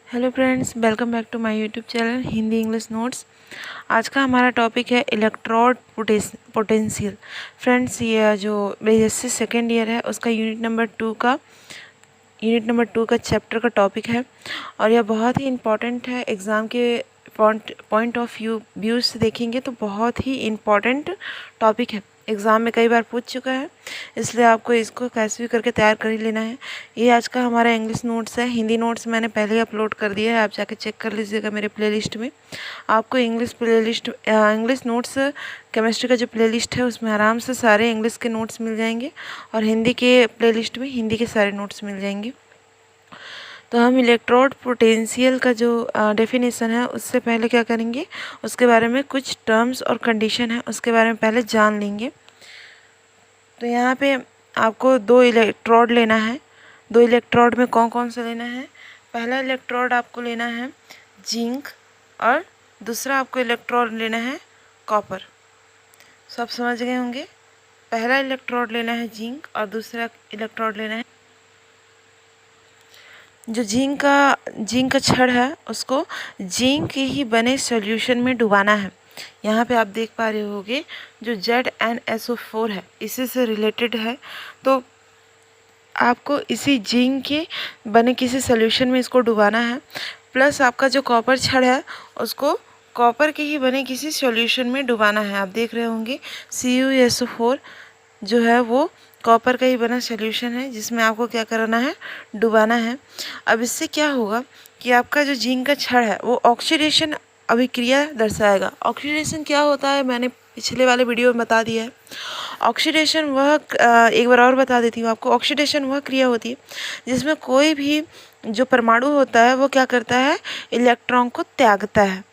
Hello friends, welcome back to my YouTube channel Hindi English notes. आज का हमारा topic है इलेक्ट्रोड पोटेंशियल। फ्रेंड्स, ये जो बीएससी सेकेंड ईयर है उसका यूनिट नंबर टू का चैप्टर का टॉपिक है और यह बहुत ही इम्पॉर्टेंट है। एग्ज़ाम के पॉइंट ऑफ व्यू से देखेंगे तो बहुत ही इम्पॉर्टेंट टॉपिक है। एग्ज़ाम में कई बार पूछ चुका है, इसलिए आपको इसको कैसे भी करके तैयार कर ही लेना है। ये आज का हमारा इंग्लिश नोट्स है। हिंदी नोट्स मैंने पहले ही अपलोड कर दिया है, आप जाके चेक कर लीजिएगा मेरे प्लेलिस्ट में। आपको इंग्लिश नोट्स केमिस्ट्री का जो प्लेलिस्ट है उसमें आराम से सारे इंग्लिश के नोट्स मिल जाएंगे और हिंदी के प्लेलिस्ट में हिंदी के सारे नोट्स मिल जाएंगे। तो हम इलेक्ट्रोड पोटेंशियल का जो डेफिनेशन है उससे पहले क्या करेंगे, उसके बारे में कुछ टर्म्स और कंडीशन है उसके बारे में पहले जान लेंगे। तो यहाँ पे आपको दो इलेक्ट्रोड लेना है। दो इलेक्ट्रोड में कौन कौन सा लेना है? पहला इलेक्ट्रोड आपको लेना है जिंक और दूसरा आपको इलेक्ट्रोड लेना है कॉपर। सब समझ गए होंगे। पहला इलेक्ट्रोड लेना है जिंक और दूसरा इलेक्ट्रोड लेना है जो जिंक का छड़ है उसको जिंक के ही बने सॉल्यूशन में डुबाना है। यहाँ पे आप देख पा रहे होंगे जो ZnSO4 है इसी से रिलेटेड है, तो आपको इसी जिंक के बने किसी सॉल्यूशन में इसको डुबाना है। प्लस आपका जो कॉपर छड़ है उसको कॉपर के ही बने किसी सॉल्यूशन में डुबाना है। आप देख रहे होंगे CuSO4 जो है वो कॉपर का ही बना सॉल्यूशन है जिसमें आपको क्या करना है, डुबाना है। अब इससे क्या होगा कि आपका जो जिंक का छड़ है वो ऑक्सीडेशन अभिक्रिया दर्शाएगा। ऑक्सीडेशन क्या होता है मैंने पिछले वाले वीडियो में बता दिया है। ऑक्सीडेशन वह एक बार और बता देती हूँ आपको। ऑक्सीडेशन वह क्रिया होती है जिसमें कोई भी जो परमाणु होता है वो क्या करता है, इलेक्ट्रॉन को त्यागता है।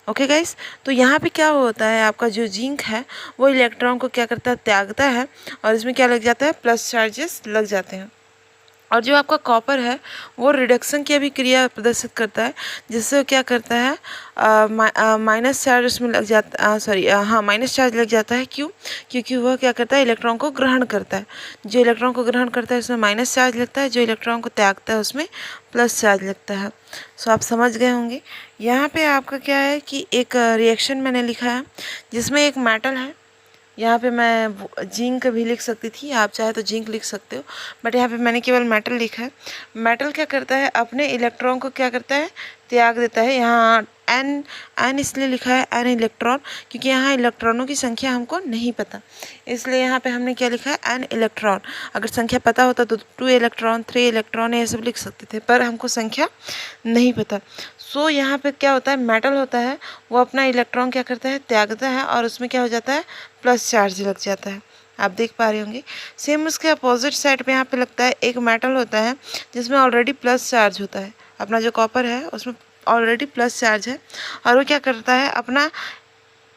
ओके गाइस, तो यहाँ पे क्या होता है, आपका जो जिंक है वो इलेक्ट्रॉन को क्या करता है, त्यागता है और इसमें क्या लग जाता है, प्लस चार्जेस लग जाते हैं। और जो आपका कॉपर है वो रिडक्शन की भी क्रिया प्रदर्शित करता है जिससे क्या करता है, माइनस चार्ज उसमें लग जाता माइनस चार्ज लग जाता है। क्यों? क्योंकि वह क्या करता है, इलेक्ट्रॉन को ग्रहण करता है। जो इलेक्ट्रॉन को ग्रहण करता है उसमें माइनस चार्ज लगता है, जो इलेक्ट्रॉन को त्यागता है उसमें प्लस चार्ज लगता है। सो आप समझ गए होंगे। यहाँ पे आपका क्या है कि एक रिएक्शन मैंने लिखा है जिसमें एक मेटल है। यहाँ पे मैं जिंक भी लिख सकती थी, आप चाहे तो जिंक लिख सकते हो, बट यहाँ पे मैंने केवल मेटल लिखा है। मेटल क्या करता है, अपने इलेक्ट्रॉन को क्या करता है, त्याग देता है। यहाँ एन इसलिए लिखा है एन इलेक्ट्रॉन क्योंकि यहाँ इलेक्ट्रॉनों की संख्या हमको नहीं पता, इसलिए यहाँ पे हमने क्या लिखा है, एन इलेक्ट्रॉन। अगर संख्या पता होता तो 2 इलेक्ट्रॉन 3 इलेक्ट्रॉन ये सब लिख सकते थे, पर हमको संख्या नहीं पता। सो यहाँ पे क्या होता है, मेटल होता है वो अपना इलेक्ट्रॉन क्या करता है, त्यागता है और उसमें क्या हो जाता है, प्लस चार्ज लग जाता है। आप देख पा रहे होंगे। सेम उसके अपोजिट साइड पे यहाँ पे लगता है एक मेटल होता है जिसमें ऑलरेडी प्लस चार्ज होता है। अपना जो कॉपर है उसमें ऑलरेडी प्लस चार्ज है और वो क्या करता है, अपना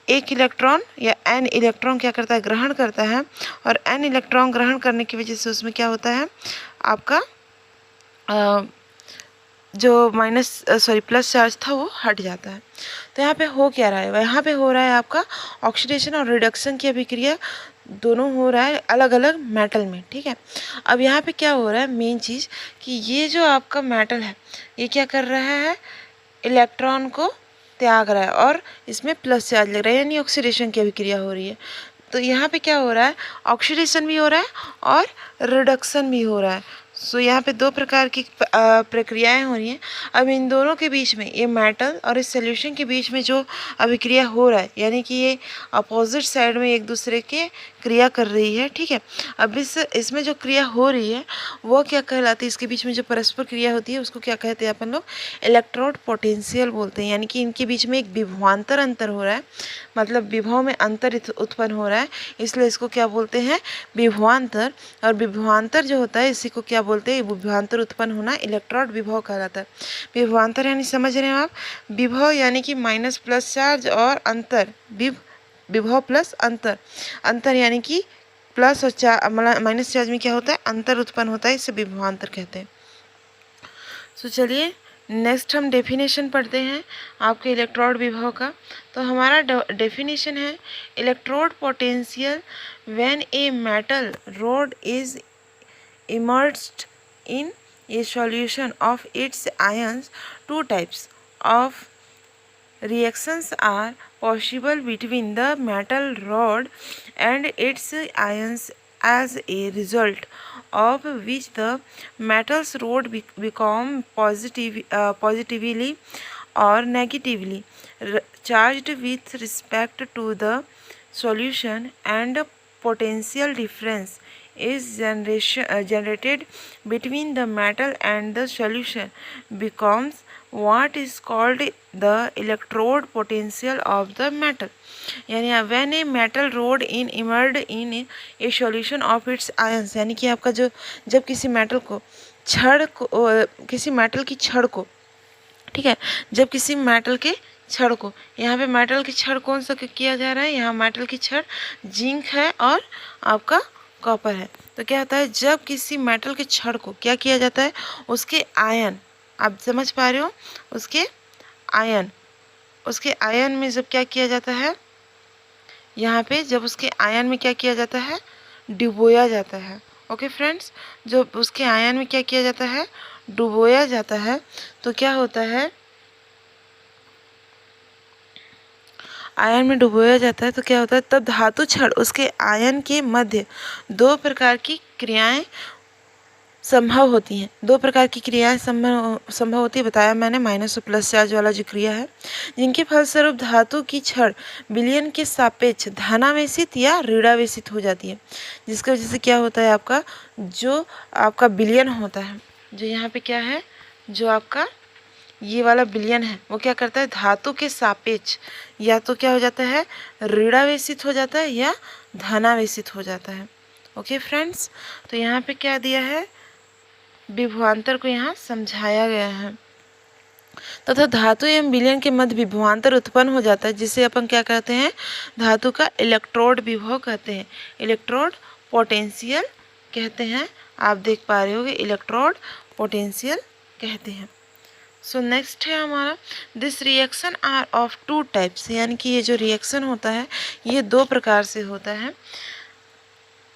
एक इलेक्ट्रॉन या एन इलेक्ट्रॉन क्या करता है, ग्रहण करता है और एन इलेक्ट्रॉन ग्रहण करने की वजह से उसमें क्या होता है, आपका जो प्लस चार्ज था वो हट जाता है। तो यहाँ पे हो क्या रहा है, यहाँ पे हो रहा है आपका ऑक्सीडेशन और रिडक्शन की अभिक्रिया दोनों हो रहा है अलग अलग मेटल में। ठीक है, अब यहाँ पे क्या हो रहा है, मेन चीज़ कि ये जो आपका मेटल है ये क्या कर रहा है, इलेक्ट्रॉन को त्याग रहा है और इसमें प्लस चार्ज लग रहा है, यानी ऑक्सीडेशन की अभिक्रिया हो रही है। तो यहाँ पे क्या हो रहा है, ऑक्सीडेशन भी हो रहा है और रिडक्शन भी हो रहा है। सो यहाँ पे दो प्रकार की प्रक्रियाएं हो रही हैं। अब इन दोनों के बीच में, ये मेटल और इस सॉल्यूशन के बीच में जो अभिक्रिया हो रहा है, यानी कि ये अपोजिट साइड में एक दूसरे के क्रिया कर रही है। ठीक है, अब इसमें जो क्रिया हो रही है वो क्या कहलाती है, इसके बीच में जो परस्पर क्रिया होती है उसको क्या कहते हैं अपन लोग, इलेक्ट्रोड पोटेंशियल बोलते हैं। यानी कि इनके बीच में एक विभवांतर अंतर हो रहा है, मतलब विभव में अंतर उत्पन्न हो रहा है, इसलिए इसको क्या बोलते हैं, विभवांतर। और विभवांतर जो होता है इसी को क्या बोलते हैं, विभवांतर उत्पन्न होना इलेक्ट्रोड विभव कहलाता है। विभवांतर यानी समझ रहे हैं आप, विभव यानी कि माइनस प्लस चार्ज और अंतर, विभव प्लस अंतर, अंतर यानी कि प्लस और माइनस चार्ज में क्या होता है, अंतर उत्पन्न होता है, इसे विभवांतर कहते हैं। तो चलिए नेक्स्ट हम डेफिनेशन पढ़ते हैं आपके इलेक्ट्रोड विभव का। तो हमारा डेफिनेशन है, electrode potential when a metal rod is emerged in a solution of its ions. Two types of reactions are possible between the metal rod and its ions, as a result of which the metal's rod become positively or negatively charged with respect to the solution, and potential difference is generated between the metal and the solution becomes what is called the electrode potential of the metal. यानी when a metal rod in immersed in a solution of its ions, यानी कि आपका जो जब किसी metal को छड़ को किसी मेटल की छड़ को, ठीक है, जब किसी मेटल के छड़ को, यहाँ पे मेटल की छड़ कौन सा किया जा रहा है, यहाँ मेटल की छड़ जिंक है और आपका कॉपर है। तो क्या होता है, जब किसी मेटल के छड़ को क्या किया जाता है, उसके आयन, आप समझ पा रहे हो, उसके आयन में जब क्या किया जाता है, यहाँ पे जब उसके आयन में क्या किया जाता है, डुबोया जाता है। ओके फ्रेंड्स, जब उसके आयन में क्या किया जाता है, डुबोया जाता है, तो क्या होता है, आयन में डुबोया जाता है तो क्या होता है, तब धातु छड़ उसके आयन के मध्य दो प्रकार की क्रियाएं संभव होती हैं। दो प्रकार की क्रियाएं संभव होती है, बताया मैंने, माइनस और प्लस चार्ज वाला जो क्रिया है, जिनके फलस्वरूप धातु की छड़ विलयन के सापेक्ष धनावेशित या ऋणावेशित हो जाती है, जिसकी वजह से क्या होता है, आपका जो आपका विलयन होता है, जो यहाँ पे क्या है, जो आपका ये वाला विलयन है, वो क्या करता है, धातु के सापेक्ष या तो क्या हो जाता है, ऋणावेशित हो जाता है या धनावेशित हो जाता है। ओके फ्रेंड्स, तो यहाँ पे क्या दिया है, विभवांतर को यहाँ समझाया गया है। तथा धातु एवं विलयन के मध्य विभवांतर उत्पन्न हो जाता है, जिसे अपन क्या कहते हैं, धातु का इलेक्ट्रोड विभव कहते हैं, इलेक्ट्रोड पोटेंशियल कहते हैं। आप देख पा रहे होगे, इलेक्ट्रोड पोटेंशियल कहते हैं। सो नेक्स्ट है हमारा, this reaction are of two types, यानी कि ये जो रिएक्शन होता है ये दो प्रकार से होता है।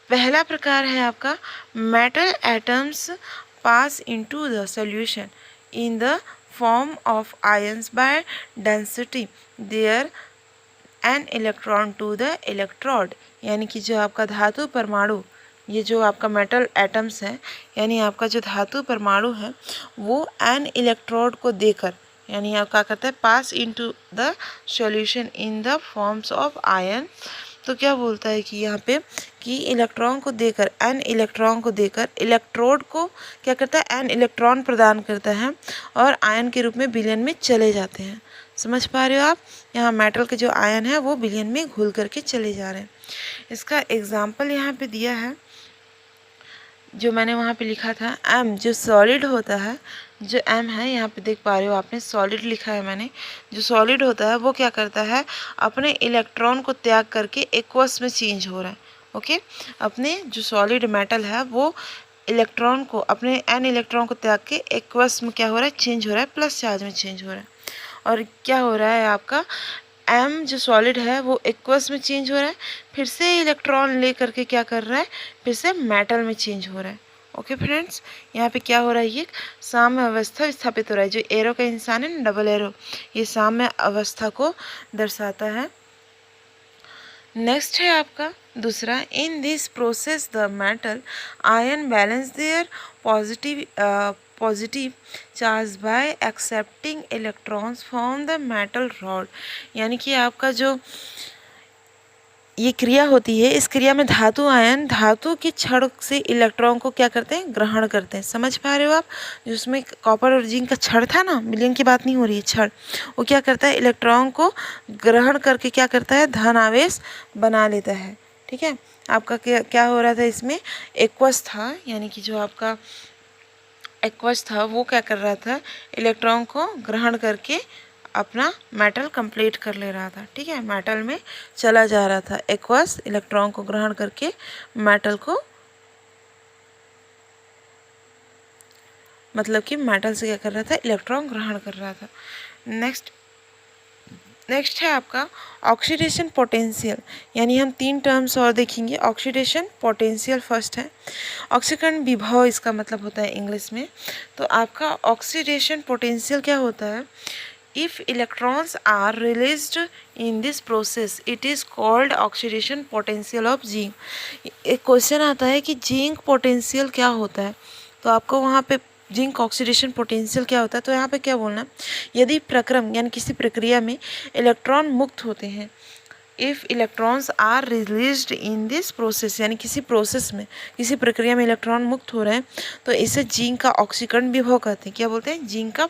पहला प्रकार है आपका, metal atoms pass into the solution in the form of ions by density there an electron to the electrode, यानी कि जो आपका धातु परमाणु, ये जो आपका मेटल एटम्स है, यानी आपका जो धातु परमाणु है, वो एन इलेक्ट्रोड को देकर, यानी आप क्या करता है, पास into the solution in the forms of ion. तो क्या बोलता है कि यहाँ पे कि इलेक्ट्रॉन को देकर, एन इलेक्ट्रॉन को देकर इलेक्ट्रोड को क्या करता है, एन इलेक्ट्रॉन प्रदान करता है और आयन के रूप में विलयन में चले जाते हैं। समझ पा रहे हो आप, यहाँ मेटल के जो आयन है वो विलयन में घुल करके चले जा रहे हैं। इसका एग्जाम्पल यहाँ पे दिया है, जो मैंने वहाँ पे लिखा था, एम जो सॉलिड होता है, जो एम है यहाँ पे देख पा रहे हो आपने, सॉलिड लिखा है मैंने, जो सॉलिड होता है वो क्या करता है, अपने इलेक्ट्रॉन को त्याग करके एक्वस में चेंज हो रहा है। ओके, अपने जो सॉलिड मेटल है वो इलेक्ट्रॉन को, अपने एन इलेक्ट्रॉन को त्याग के एक्वस में क्या हो रहा है, चेंज हो रहा है, प्लस चार्ज में चेंज हो रहा है। और क्या हो रहा है, आपका एम जो सॉलिड है वो एक्वस में चेंज हो रहा है, फिर से इलेक्ट्रॉन ले करके क्या कर रहा है, फिर से मेटल में चेंज हो रहा है। ओके फ्रेंड्स, यहाँ पे क्या हो रहा है, ये साम्य अवस्था स्थापित हो रहा है। जो एरो का इंसान है ना, डबल एरो, ये साम्य अवस्था को दर्शाता है। नेक्स्ट है आपका दूसरा, in this process the metal ion balance their positive charge by accepting electrons from the metal rod, यानी कि आपका जो ये क्रिया होती है, इस क्रिया में धातु आयन धातु की छड़ से इलेक्ट्रॉन को क्या करते हैं, ग्रहण करते हैं। समझ पा रहे हो आप, जिसमें कॉपर और जिंक का छड़ था ना, विलयन की बात नहीं हो रही है, छड़, वो क्या करता है, इलेक्ट्रॉन को ग्रहण करके क्या करता है, धन आवेश बना लेता है। ठीक है, आपका क्या हो रहा था, इसमें एक्वस था, यानी कि जो आपका एक्वस था वो क्या कर रहा था, इलेक्ट्रॉन को ग्रहण करके अपना मेटल कंप्लीट कर ले रहा था। ठीक है, मेटल में चला जा रहा था, एक्वस इलेक्ट्रॉन को ग्रहण करके मेटल को, मतलब कि मेटल से क्या कर रहा था, इलेक्ट्रॉन ग्रहण कर रहा था। नेक्स्ट नेक्स्ट है आपका ऑक्सीडेशन पोटेंशियल, यानी हम 3 टर्म्स और देखेंगे। ऑक्सीडेशन पोटेंशियल फर्स्ट है, ऑक्सीकरण विभव इसका मतलब होता है इंग्लिश में। तो आपका ऑक्सीडेशन पोटेंशियल क्या होता है? If electrons are released in this process it is called oxidation potential of zinc. एक क्वेश्चन आता है कि जिंक पोटेंशियल क्या होता है, तो आपको वहाँ पे जिंक ऑक्सीडेशन पोटेंशियल क्या होता है, तो यहाँ पे क्या बोलना, यदि प्रक्रम यानी किसी प्रक्रिया में इलेक्ट्रॉन मुक्त होते हैं, if electrons are released in this process, यानी किसी प्रोसेस में किसी प्रक्रिया में इलेक्ट्रॉन मुक्त हो रहे हैं, तो इसे जिंक का ऑक्सीकरण विभव कहते हैं। क्या बोलते हैं? जिंक का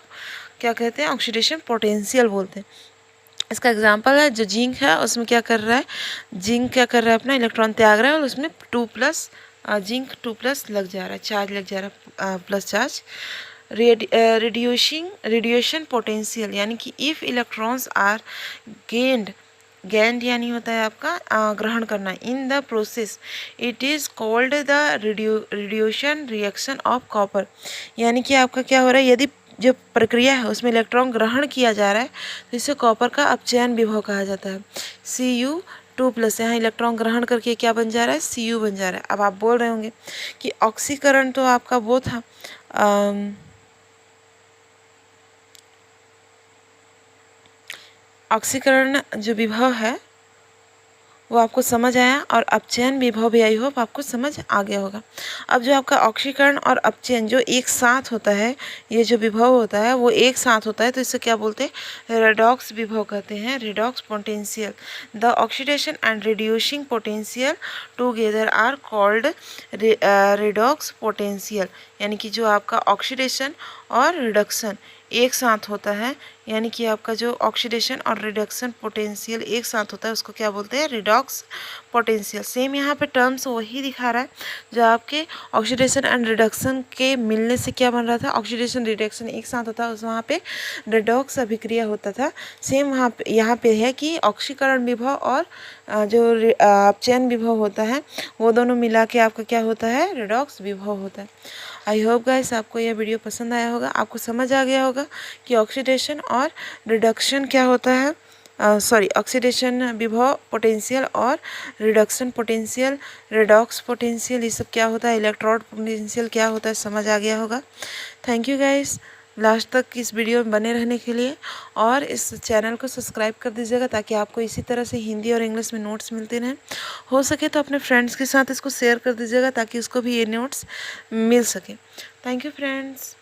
क्या कहते हैं? ऑक्सीडेशन पोटेंशियल बोलते हैं। इसका एग्जांपल है जो जिंक है उसमें क्या कर रहा है, जिंक क्या कर रहा है, अपना इलेक्ट्रॉन त्याग रहा है और उसमें 2+ जिंक 2+ लग जा रहा है, चार्ज लग जा रहा है, प्लस चार्ज। रेडिएशन पोटेंशियल, यानी कि इफ़ इलेक्ट्रॉन्स आर गेंड यानी होता है आपका ग्रहण करना, in the process it is called the radiation reaction of copper. यानी कि आपका क्या हो रहा है, यदि जो प्रक्रिया है उसमें इलेक्ट्रॉन ग्रहण किया जा रहा है तो इसे कॉपर का अपचयन विभव कहा जाता है। Cu2+, यहाँ इलेक्ट्रॉन ग्रहण करके क्या बन जा रहा है? Cu बन जा रहा है। अब आप बोल रहे होंगे कि ऑक्सीकरण तो आपका वो था, ऑक्सीकरण जो विभव है वो आपको समझ आया, और अपचयन विभव भी आई होप आपको समझ आ गया होगा। अब जो आपका ऑक्सीकरण और अपचयन जो एक साथ होता है, ये जो विभव होता है वो एक साथ होता है, तो इसे क्या बोलते हैं? रेडॉक्स विभव कहते हैं, redox potential. The oxidation and reducing potential together are called redox potential. यानी कि जो आपका ऑक्सीडेशन और रिडक्शन एक साथ होता है, यानी कि आपका जो ऑक्सीडेशन और रिडक्शन पोटेंशियल एक साथ होता है उसको क्या बोलते हैं? Redox potential. सेम यहाँ पे टर्म्स वही दिखा रहा है जो आपके ऑक्सीडेशन एंड रिडक्शन के मिलने से क्या बन रहा था, ऑक्सीडेशन रिडक्शन एक साथ होता है, उस वहाँ पे रिडॉक्स अभिक्रिया होता था। सेम वहाँ पे यहाँ पे है कि ऑक्सीकरण विभव और जो अपचयन विभव होता है वो दोनों मिला के आपका क्या होता है? रिडॉक्स विभव होता है। आई होप गाइस आपको यह वीडियो पसंद आया होगा, आपको समझ आ गया होगा कि ऑक्सीडेशन और रिडक्शन क्या होता है, ऑक्सीडेशन विभव पोटेंशियल और रिडक्शन पोटेंशियल, रिडॉक्स पोटेंशियल, ये सब क्या होता है, इलेक्ट्रोड पोटेंशियल क्या होता है, समझ आ गया होगा। थैंक यू गाइस लास्ट तक इस वीडियो में बने रहने के लिए, और इस चैनल को सब्सक्राइब कर दीजिएगा ताकि आपको इसी तरह से हिंदी और इंग्लिश में नोट्स मिलते रहें। हो सके तो अपने फ्रेंड्स के साथ इसको शेयर कर दीजिएगा ताकि उसको भी ये नोट्स मिल सके। Thank you friends.